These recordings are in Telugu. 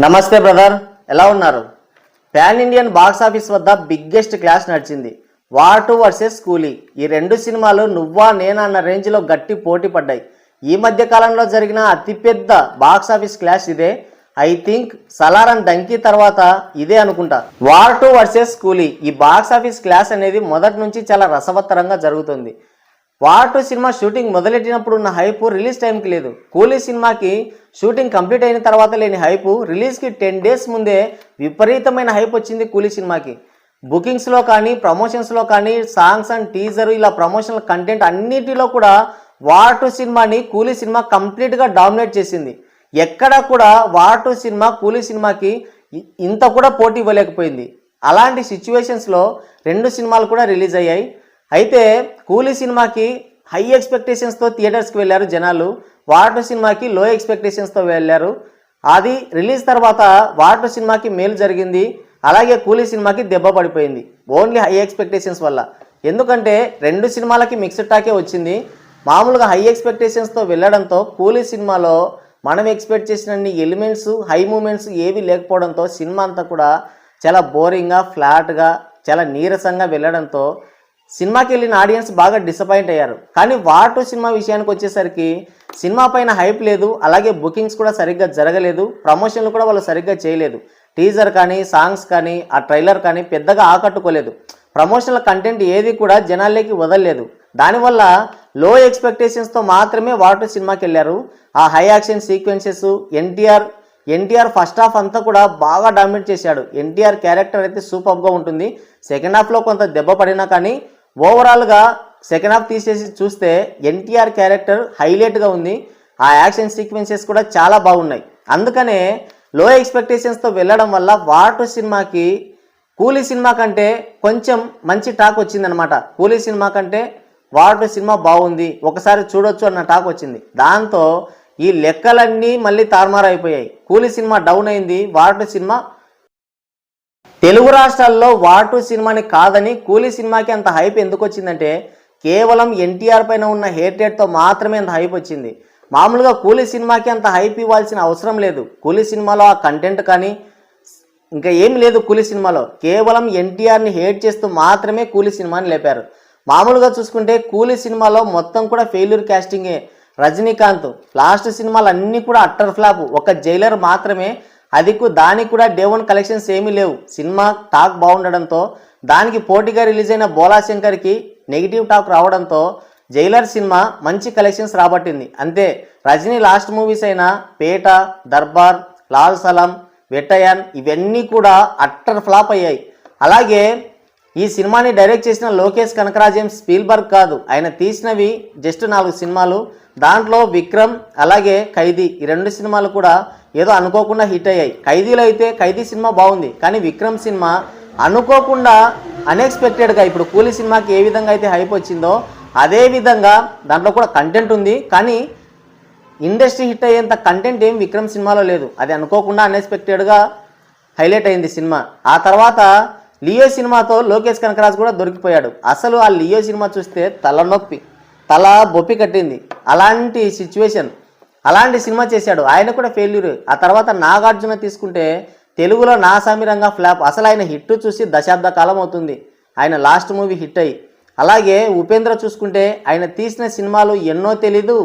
నమస్తే బ్రదర్, ఎలా ఉన్నారు? పాన్ ఇండియన్ బాక్స్ ఆఫీస్ వద్ద బిగ్గెస్ట్ క్లాష్ నడిచింది. వార్ 2 వర్సెస్ కూలీ. ఈ రెండు సినిమాలు నువ్వా నేనా అన్న రేంజ్లో గట్టి పోటీ పడ్డాయి. ఈ మధ్య కాలంలో జరిగిన అతిపెద్ద బాక్స్ ఆఫీస్ క్లాష్ ఇదే. I think Salaar and donkey తర్వాత ఇదే అనుకుంటా. వార్ 2 వర్సెస్ కూలీ ఈ బాక్స్ ఆఫీస్ క్లాష్ అనేది మొదటి నుంచి చాలా రసవత్తరంగా జరుగుతుంది. వార్ 2 సినిమా షూటింగ్ మొదలెట్టినప్పుడు ఉన్న హైపు రిలీజ్ టైంకి లేదు. కూలీ సినిమాకి షూటింగ్ కంప్లీట్ అయిన తర్వాత లేని హైపు రిలీజ్కి 10 days ముందే విపరీతమైన హైప్ వచ్చింది కూలీ సినిమాకి. బుకింగ్స్లో కానీ, ప్రమోషన్స్లో కానీ, సాంగ్స్ అండ్ టీజర్ ఇలా ప్రమోషనల్ కంటెంట్ అన్నిటిలో కూడా వార్ 2 సినిమాని కూలీ సినిమా కంప్లీట్గా డామినేట్ చేసింది. ఎక్కడా కూడా వార్ 2 సినిమా కూలీ సినిమాకి ఇంత కూడా పోటీ ఇవ్వలేకపోయింది. అలాంటి సిచ్యువేషన్స్లో రెండు సినిమాలు కూడా రిలీజ్ అయ్యాయి. అయితే కూలీ సినిమాకి హై ఎక్స్పెక్టేషన్స్తో థియేటర్స్కి వెళ్ళారు జనాలు. వార్ 2 సినిమాకి లో ఎక్స్పెక్టేషన్స్తో వెళ్ళారు. అది రిలీజ్ తర్వాత వార్ 2 సినిమాకి మేలు జరిగింది, అలాగే కూలీ సినిమాకి దెబ్బ పడిపోయింది ఓన్లీ హై ఎక్స్పెక్టేషన్స్ వల్ల. ఎందుకంటే రెండు సినిమాలకి మిక్స్డ్ టాకే వచ్చింది. మామూలుగా హై ఎక్స్పెక్టేషన్స్తో వెళ్ళడంతో కూలీ సినిమాలో మనం ఎక్స్పెక్ట్ చేసినన్ని ఎలిమెంట్స్, హై మూమెంట్స్ ఏవి లేకపోవడంతో సినిమా అంతా కూడా చాలా బోరింగ్గా, ఫ్లాట్గా, చాలా నీరసంగా వెళ్ళడంతో సినిమాకి వెళ్ళిన ఆడియన్స్ బాగా డిసప్పాయింట్ అయ్యారు. కానీ వార్ 2 సినిమా విషయానికి వచ్చేసరికి సినిమా పైన హైప్ లేదు, అలాగే బుకింగ్స్ కూడా సరిగ్గా జరగలేదు, ప్రమోషన్లు కూడా వాళ్ళు సరిగ్గా చేయలేదు. టీజర్ కానీ, సాంగ్స్ కానీ, ఆ ట్రైలర్ కానీ పెద్దగా ఆకట్టుకోలేదు. ప్రమోషనల్ కంటెంట్ ఏది కూడా జనాల్లోకి వదలలేదు. దానివల్ల లో ఎక్స్పెక్టేషన్స్తో మాత్రమే వార్ 2 సినిమాకి వెళ్ళారు. ఆ high action sequences, NTR first half అంతా కూడా బాగా డామినేట్ చేశాడు. ఎన్టీఆర్ క్యారెక్టర్ అయితే సూపర్గా ఉంటుంది. సెకండ్ హాఫ్లో కొంత దెబ్బ పడినా కానీ ఓవరాల్గా సెకండ్ హాఫ్ తీసేసి చూస్తే ఎన్టీఆర్ క్యారెక్టర్ హైలైట్గా ఉంది. ఆ యాక్షన్ సీక్వెన్సెస్ కూడా చాలా బాగున్నాయి. అందుకనే లో ఎక్స్పెక్టేషన్స్తో వెళ్ళడం వల్ల వార్ 2 సినిమాకి కూలీ సినిమా కంటే కొంచెం మంచి టాక్ వచ్చిందనమాట. కూలీ సినిమా కంటే వార్ 2 సినిమా బాగుంది, ఒకసారి చూడొచ్చు అన్న టాక్ వచ్చింది. దాంతో ఈ లెక్కలన్నీ మళ్ళీ తారుమారు అయిపోయాయి. కూలీ సినిమా డౌన్ అయింది, వార్ 2 సినిమా. తెలుగు రాష్ట్రాల్లో వార్ 2 సినిమాని కాదని కూలీ సినిమాకి అంత హైప్ ఎందుకు వచ్చిందంటే కేవలం ఎన్టీఆర్ పైన ఉన్న హేటెడ్తో మాత్రమే అంత హైప్ వచ్చింది. మామూలుగా కూలీ సినిమాకి అంత హైప్ ఇవ్వాల్సిన అవసరం లేదు. కూలీ సినిమాలో ఆ కంటెంట్ కానీ ఇంకా ఏం లేదు. కూలీ సినిమాలో కేవలం ఎన్టీఆర్ని హేట్ చేస్తూ మాత్రమే కూలీ సినిమాని లేపారు. మామూలుగా చూసుకుంటే కూలీ సినిమాలో మొత్తం కూడా ఫెయిల్యూర్ క్యాస్టింగే. రజనీకాంత్ లాస్ట్ సినిమాలు అన్నీ కూడా అట్టర్ ఫ్లాప్. ఒక జైలర్ మాత్రమే, దానికి కూడా డే 1 కలెక్షన్స్ ఏమీ లేవు. సినిమా టాక్ బాగుండడంతో దానికి పోటీగా రిలీజ్ అయిన బోలా శంకర్కి నెగిటివ్ టాక్ రావడంతో జైలర్ సినిమా మంచి కలెక్షన్స్ రాబట్టింది. అంతే. రజనీ లాస్ట్ మూవీస్ అయిన పేట, దర్బార్, లాల్ సలాం, వెట్టయాన్ ఇవన్నీ కూడా అట్టర్ ఫ్లాప్ అయ్యాయి. అలాగే ఈ సినిమాని డైరెక్ట్ చేసిన లోకేష్ కనకరాజ్ ఏం స్పీల్బర్గ్ కాదు. ఆయన తీసినవి జస్ట్ 4 సినిమాలు. దాంట్లో విక్రమ్ అలాగే ఖైదీ ఈ 2 సినిమాలు కూడా ఏదో అనుకోకుండా హిట్ అయ్యాయి. ఖైదీలో అయితే ఖైదీ సినిమా బాగుంది, కానీ విక్రమ్ సినిమా అనుకోకుండా అన్ఎక్స్పెక్టెడ్గా ఇప్పుడు కూలీ సినిమాకి ఏ విధంగా అయితే హైప్ వచ్చిందో అదే విధంగా దాంట్లో కూడా కంటెంట్ ఉంది, కానీ ఇండస్ట్రీ హిట్ అయ్యేంత కంటెంట్ ఏం విక్రమ్ సినిమాలో లేదు. అది అనుకోకుండా అన్ఎక్స్పెక్టెడ్గా హైలైట్ అయింది సినిమా. ఆ తర్వాత లియో సినిమాతో లోకేష్ కనకరాజ్ కూడా దొరికిపోయాడు. అసలు ఆ లియో సినిమా చూస్తే తల బొప్పి కట్టింది. అలాంటి సిచ్యువేషన్, అలాంటి సినిమా చేశాడు. ఆయన కూడా ఫెయిల్యూర్. ఆ తర్వాత నాగార్జున తీసుకుంటే తెలుగులో నా సామిరంగా ఫ్లాప్. అసలు ఆయన హిట్ చూసి దశాబ్ద కాలం అవుతుంది, ఆయన లాస్ట్ మూవీ హిట్ అయ్యి. అలాగే ఉపేంద్ర చూసుకుంటే ఆయన తీసిన సినిమాలు ఎన్నో తెలీదు,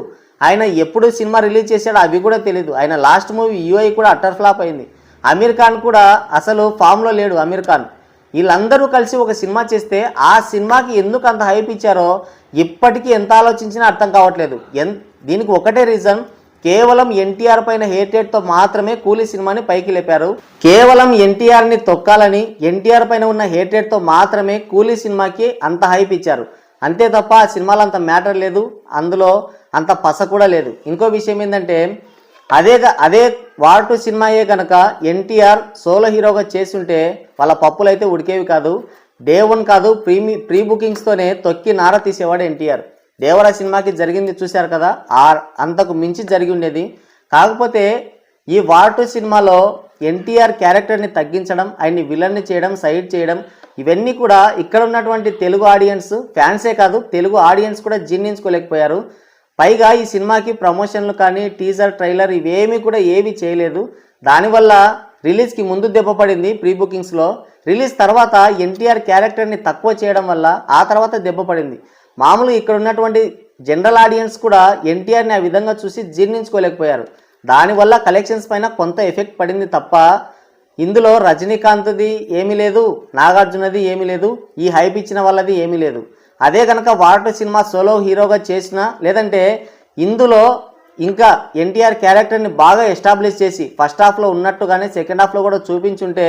ఆయన ఎప్పుడు సినిమా రిలీజ్ చేశాడో అవి కూడా తెలీదు. ఆయన లాస్ట్ మూవీ యూఐ కూడా అట్టర్ ఫ్లాప్ అయింది. అమీర్ ఖాన్ కూడా అసలు ఫామ్లో లేడు. అమీర్ ఖాన్ వీళ్ళందరూ కలిసి ఒక సినిమా చేస్తే ఆ సినిమాకి ఎందుకు అంత హైప్ ఇచ్చారో ఇప్పటికీ ఎంత ఆలోచించినా అర్థం కావట్లేదు. దీనికి ఒకటే రీజన్, కేవలం ఎన్టీఆర్ పైన హేటెడ్తో మాత్రమే కూలీ సినిమాని పైకి లేపారు. కేవలం ఎన్టీఆర్ని తొక్కాలని ఎన్టీఆర్ పైన ఉన్న హేటెడ్తో మాత్రమే కూలీ సినిమాకి అంత హైప్ ఇచ్చారు. అంతే తప్ప ఆ సినిమాలో అంత మ్యాటర్ లేదు, అందులో అంత పస కూడా లేదు. ఇంకో విషయం ఏంటంటే అదే వార్ 2 సినిమాయే కనుక ఎన్టీఆర్ సోలో హీరోగా చేసి ఉంటే వాళ్ళ పప్పులు అయితే ఉడికేవి కాదు. డే 1 కాదు, ప్రీ బుకింగ్స్తోనే తొక్కి నార తీసేవాడు ఎన్టీఆర్. దేవరా సినిమాకి జరిగింది చూశారు కదా, అంతకు మించి జరిగి ఉండేది. కాకపోతే ఈ వార్ 2 సినిమాలో ఎన్టీఆర్ క్యారెక్టర్ని తగ్గించడం, ఆయన్ని విలన్ని చేయడం, సైడ్ చేయడం, ఇవన్నీ కూడా ఇక్కడ ఉన్నటువంటి తెలుగు ఆడియన్స్, ఫ్యాన్సే కాదు తెలుగు ఆడియన్స్ కూడా జీర్ణించుకోలేకపోయారు. పైగా ఈ సినిమాకి ప్రమోషన్లు కానీ, టీజర్, ట్రైలర్ ఇవేమీ కూడా ఏవి చేయలేదు. దానివల్ల రిలీజ్కి ముందు దెబ్బ పడింది ప్రీ బుకింగ్స్లో. రిలీజ్ తర్వాత ఎన్టీఆర్ క్యారెక్టర్ని తక్కువ చేయడం వల్ల ఆ తర్వాత దెబ్బ పడింది. మామూలుగా ఇక్కడ ఉన్నటువంటి జనరల్ ఆడియన్స్ కూడా ఎన్టీఆర్ని ఆ విధంగా చూసి జీర్ణించుకోలేకపోయారు. దానివల్ల కలెక్షన్స్ పైన కొంత ఎఫెక్ట్ పడింది తప్ప ఇందులో రజనీకాంత్ది ఏమీ లేదు, నాగార్జునది ఏమీ లేదు, ఈ హైప్ ఇచ్చిన వాళ్ళది ఏమీ లేదు. అదే కనుక వార్ 2 సినిమా సోలో హీరోగా చేసినా, లేదంటే ఇందులో ఇంకా ఎన్టీఆర్ క్యారెక్టర్ని బాగా ఎస్టాబ్లిష్ చేసి ఫస్ట్ హాఫ్లో ఉన్నట్టుగానే సెకండ్ హాఫ్లో కూడా చూపించుంటే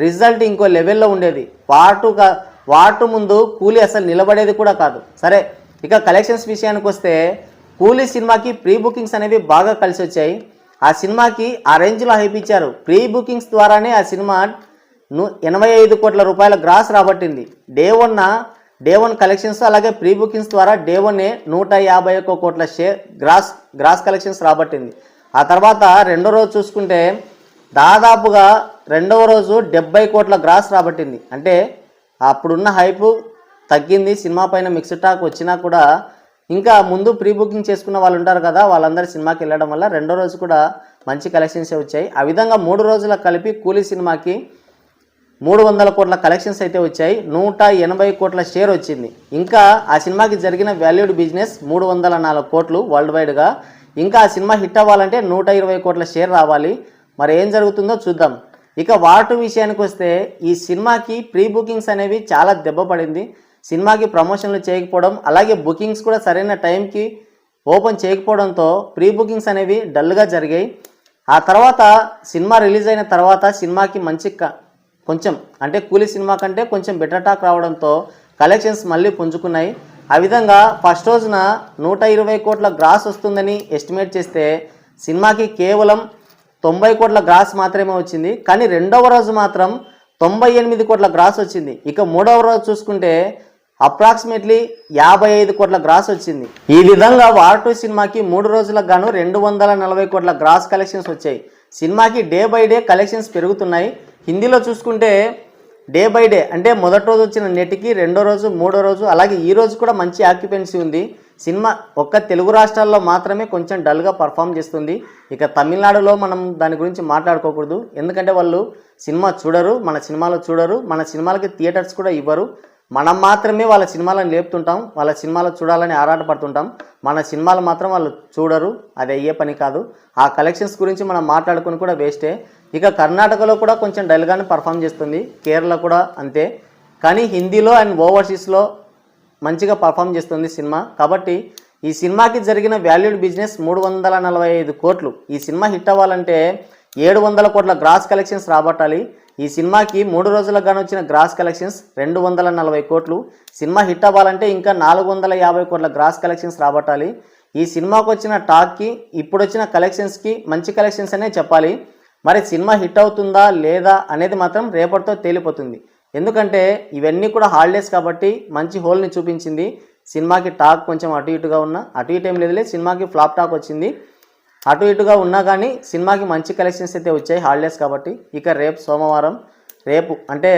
రిజల్ట్ ఇంకో లెవెల్లో ఉండేది. వార్ 2 ముందు కూలీ అసలు నిలబడేది కూడా కాదు. సరే, ఇక కలెక్షన్స్ విషయానికి వస్తే కూలీ సినిమాకి ప్రీ బుకింగ్స్ అనేవి బాగా కలిసి వచ్చాయి. ఆ సినిమాకి ఆ రేంజ్లో హైప్ ఇచ్చారు. ప్రీ బుకింగ్స్ ద్వారానే ఆ సినిమా 85 కోట్ల రూపాయల గ్రాస్ రాబట్టింది. డే వన్ కలెక్షన్స్, అలాగే ప్రీ బుకింగ్స్ ద్వారా డే 1 151 కోట్ల గ్రాస్ కలెక్షన్స్ రాబట్టింది. ఆ తర్వాత రెండో రోజు చూసుకుంటే దాదాపుగా రెండవ రోజు 70 కోట్ల గ్రాస్ రాబట్టింది. అంటే అప్పుడున్న హైపు తగ్గింది, సినిమా పైన మిక్స్డ్ టాక్ వచ్చినా కూడా ఇంకా ముందు ప్రీ బుకింగ్ చేసుకున్న వాళ్ళు ఉంటారు కదా, వాళ్ళందరూ సినిమాకి వెళ్ళడం వల్ల రెండో రోజు కూడా మంచి కలెక్షన్సే వచ్చాయి. ఆ విధంగా 3 రోజుల కలిపి కూలీ సినిమాకి 300 కోట్ల కలెక్షన్స్ అయితే వచ్చాయి. 180 కోట్ల షేర్ వచ్చింది. ఇంకా ఆ సినిమాకి జరిగిన వాల్యూడ్ బిజినెస్ 304 కోట్లు వరల్డ్ వైడ్గా. ఇంకా ఆ సినిమా హిట్ అవ్వాలంటే 120 కోట్ల షేర్ రావాలి. మరి ఏం జరుగుతుందో చూద్దాం. ఇక వార్ 2 విషయానికి వస్తే ఈ సినిమాకి ప్రీ బుకింగ్స్ అనేవి చాలా దెబ్బ పడింది. సినిమాకి ప్రమోషన్లు చేయకపోవడం, అలాగే బుకింగ్స్ కూడా సరైన టైంకి ఓపెన్ చేయకపోవడంతో ప్రీ బుకింగ్స్ అనేవి డల్గా జరిగాయి. ఆ తర్వాత సినిమా రిలీజ్ అయిన తర్వాత సినిమాకి మంచి కొంచెం అంటే కూలీ సినిమా కంటే కొంచెం బెటర్ టాక్ రావడంతో కలెక్షన్స్ మళ్ళీ పుంజుకున్నాయి. ఆ విధంగా ఫస్ట్ రోజున 120 కోట్ల గ్రాస్ వస్తుందని ఎస్టిమేట్ చేస్తే సినిమాకి కేవలం 90 కోట్ల గ్రాస్ మాత్రమే వచ్చింది. కానీ రెండవ రోజు మాత్రం 98 కోట్ల గ్రాస్ వచ్చింది. ఇక మూడవ రోజు చూసుకుంటే అప్రాక్సిమేట్లీ 55 కోట్ల గ్రాస్ వచ్చింది. ఈ విధంగా వార్ 2 సినిమాకి 3 రోజులకు గాను 240 కోట్ల గ్రాస్ కలెక్షన్స్ వచ్చాయి. సినిమాకి డే బై డే కలెక్షన్స్ పెరుగుతున్నాయి. హిందీలో చూసుకుంటే డే బై డే అంటే మొదటి రోజు వచ్చిన నెట్కి రెండో రోజు, మూడో రోజు, అలాగే ఈ రోజు కూడా మంచి ఆక్యుపెన్సీ ఉంది. సినిమా ఒక్క తెలుగు రాష్ట్రాల్లో మాత్రమే కొంచెం డల్గా పర్ఫామ్ చేస్తుంది. ఇక తమిళనాడులో మనం దాని గురించి మాట్లాడుకోకూడదు, ఎందుకంటే వాళ్ళు సినిమా చూడరు, మన సినిమాలో చూడరు, మన సినిమాలకి థియేటర్స్ కూడా ఇవ్వరు. మనం మాత్రమే వాళ్ళ సినిమాలను లేపుతుంటాం, వాళ్ళ సినిమాలు చూడాలని ఆరాటపడుతుంటాం. మన సినిమాలు మాత్రం వాళ్ళు చూడరు, అది అయ్యే పని కాదు. ఆ కలెక్షన్స్ గురించి మనం మాట్లాడుకుని కూడా వేస్టే. ఇక కర్ణాటకలో కూడా కొంచెం డల్గానే పర్ఫామ్ చేస్తుంది, కేరళ కూడా అంతే. కానీ హిందీలో అండ్ ఓవర్సీస్లో మంచిగా పర్ఫామ్ చేస్తుంది సినిమా. కాబట్టి ఈ సినిమాకి జరిగిన వాల్యూడ్ బిజినెస్ 345 కోట్లు. ఈ సినిమా హిట్ అవ్వాలంటే 700 కోట్ల గ్రాస్ కలెక్షన్స్ రాబట్టాలి. ఈ సినిమాకి 3 రోజులకు గాను వచ్చిన గ్రాస్ కలెక్షన్స్ 240 కోట్లు. సినిమా హిట్ అవ్వాలంటే ఇంకా 450 కోట్ల గ్రాస్ కలెక్షన్స్ రాబట్టాలి. ఈ సినిమాకు వచ్చిన టాక్కి ఇప్పుడు వచ్చిన కలెక్షన్స్కి మంచి కలెక్షన్స్ అనే చెప్పాలి. మరి సినిమా హిట్ అవుతుందా లేదా అనేది మాత్రం రేపటితో తేలిపోతుంది. ఎందుకంటే ఇవన్నీ కూడా హాలిడేస్ కాబట్టి మంచి హోల్ని చూపించింది. సినిమాకి టాక్ కొంచెం అటు ఇటుగా ఉన్నా, అటు ఇటు ఏం లేదులే, సినిమాకి ఫ్లాప్ టాక్ వచ్చింది. అటు ఇటుగా ఉన్నా కానీ సినిమాకి మంచి కలెక్షన్స్ అయితే వచ్చాయి హాలిడేస్ కాబట్టి. ఇక రేపు సోమవారం,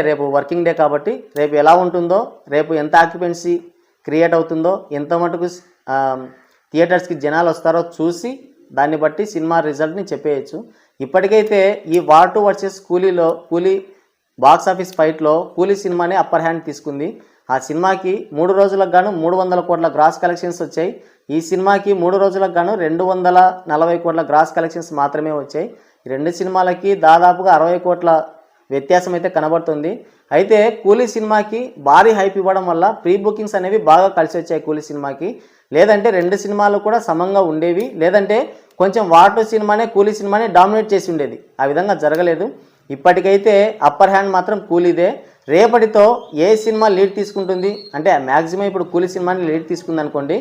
రేపు వర్కింగ్ డే కాబట్టి రేపు ఎలా ఉంటుందో, రేపు ఎంత ఆక్యుపెన్సీ క్రియేట్ అవుతుందో, ఎంత మటుకు థియేటర్స్కి జనాలు వస్తారో చూసి దాన్ని బట్టి సినిమా రిజల్ట్ని చెప్పేయచ్చు. ఇప్పటికైతే ఈ వార్ 2 వర్సెస్ కూలీ బాక్స్ ఆఫీస్ ఫైట్లో కూలీ సినిమానే అప్పర్ హ్యాండ్ తీసుకుంది. ఆ సినిమాకి 3 రోజులకు గాను 300 కోట్ల గ్రాస్ కలెక్షన్స్ వచ్చాయి. ఈ సినిమాకి 3 రోజులకు గాను 240 కోట్ల గ్రాస్ కలెక్షన్స్ మాత్రమే వచ్చాయి. ఈ రెండు సినిమాలకి దాదాపుగా 60 కోట్ల వ్యత్యాసం అయితే కనబడుతుంది. అయితే కూలీ సినిమాకి భారీ హైప్ ఇవ్వడం వల్ల ప్రీ బుకింగ్స్ అనేవి బాగా కలిసి వచ్చాయి కూలీ సినిమాకి. లేదంటే రెండు సినిమాలు కూడా సమంగా ఉండేవి, లేదంటే కొంచెం వార్ 2 సినిమానే కూలీ సినిమానే డామినేట్ చేసి ఉండేది. ఆ విధంగా జరగలేదు. ఇప్పటికైతే అప్పర్ హ్యాండ్ మాత్రం కూలీదే. రేపటితో ఏ సినిమా లీడ్ తీసుకుంటుంది అంటే మ్యాక్సిమం ఇప్పుడు కూలీ సినిమాని లీడ్ తీసుకుంది అనుకోండి,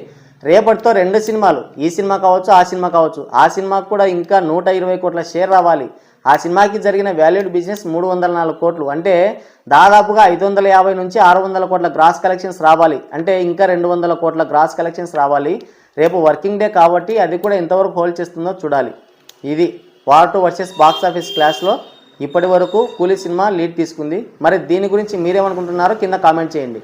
రేపటితో రెండు సినిమాలు, ఈ సినిమా కావచ్చు, ఆ సినిమా కావచ్చు, ఆ సినిమాకు కూడా ఇంకా 120 కోట్ల షేర్ రావాలి. ఆ సినిమాకి జరిగిన వాల్యూడ్ బిజినెస్ 304 కోట్లు. అంటే దాదాపుగా 550 నుంచి 600 కోట్ల గ్రాస్ కలెక్షన్స్ రావాలి. అంటే ఇంకా 200 కోట్ల గ్రాస్ కలెక్షన్స్ రావాలి. రేపు వర్కింగ్ డే కాబట్టి అది కూడా ఎంతవరకు హోల్డ్ చేస్తుందో చూడాలి. ఇది వార్ 2 వర్సెస్ బాక్స్ ఆఫీస్ క్లాష్లో ఇప్పటి వరకు కూలీ సినిమా లీడ్ తీసుకుంది. మరి దీని గురించి మీరేమనుకుంటున్నారో కింద కామెంట్ చేయండి.